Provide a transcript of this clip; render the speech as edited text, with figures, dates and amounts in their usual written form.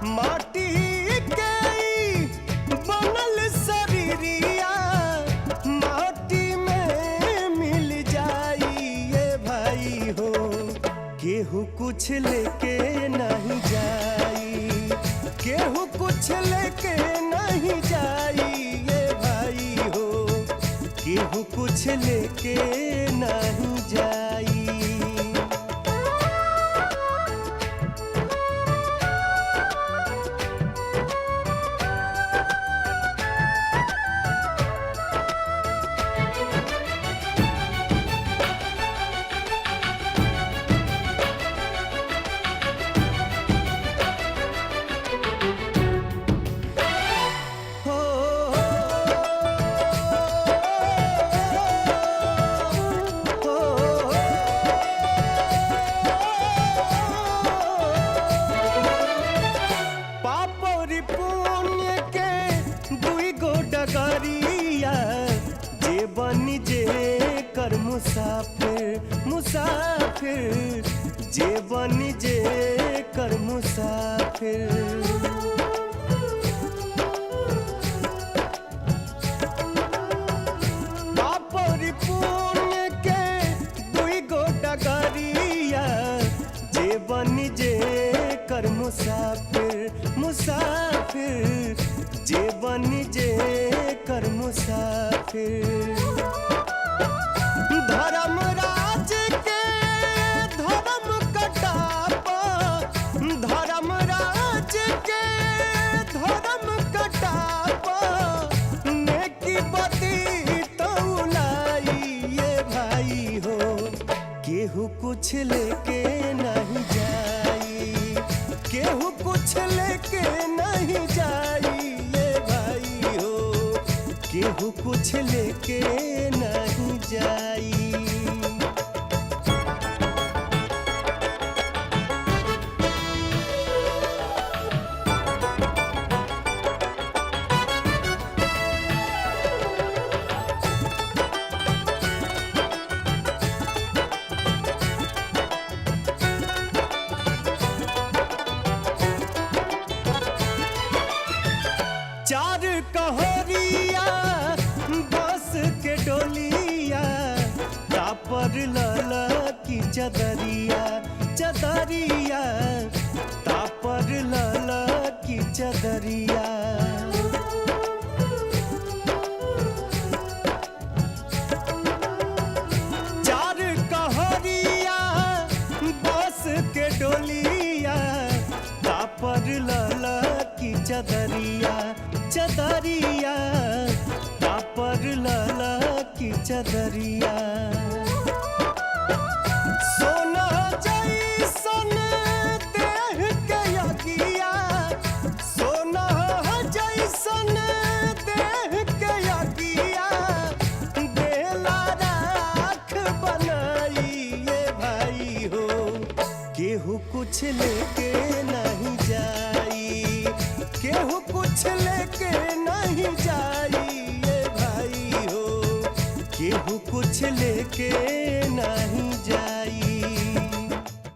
माटी के बनल शरीरिया माटी में मिल जाई ये भाई हो। केहू कुछ लेके नहीं जाई, केहू कुछ लेके नहीं जाई ये भाई हो। केहू कुछ लेके नहीं जाई। जे बनी जे कर मुसाफिर मुसाफिर, जे बनी जे कर मुसाफिर। पापरी पुण्य के दुई गो डगरिया जे बनी जे कर मुसाफिर मुसाफिर, जे बनी जे कर मुसाफिर। धर्मराज के धर्म कटापा, धर्मराज के धर्म कटापा, नेकी बदी तौलाई ये भाई हो। केहू कुछ लेके नहीं जाई, केहू कुछ लेके नहीं जाई ये भाई हो। केहू कुछ लेके नहीं जाई। चार कहोरिया बस के डोलिया, तापर लाला की चदरिया चदरिया, तापर लाला की चदरिया। चार कहोरिया बस के डोलिया, तापर लाला की चदरिया चदरिया, तापर लाला की चदरिया। सोना जैसन देह के यगिया, सोना जैसन देह के यगिया, बेला राख बनाई ये भाई हो। केहू कुछ लेके नहीं जाई, केहू कुछ लेके नहीं जाई ये भाई हो। केहू कुछ लेके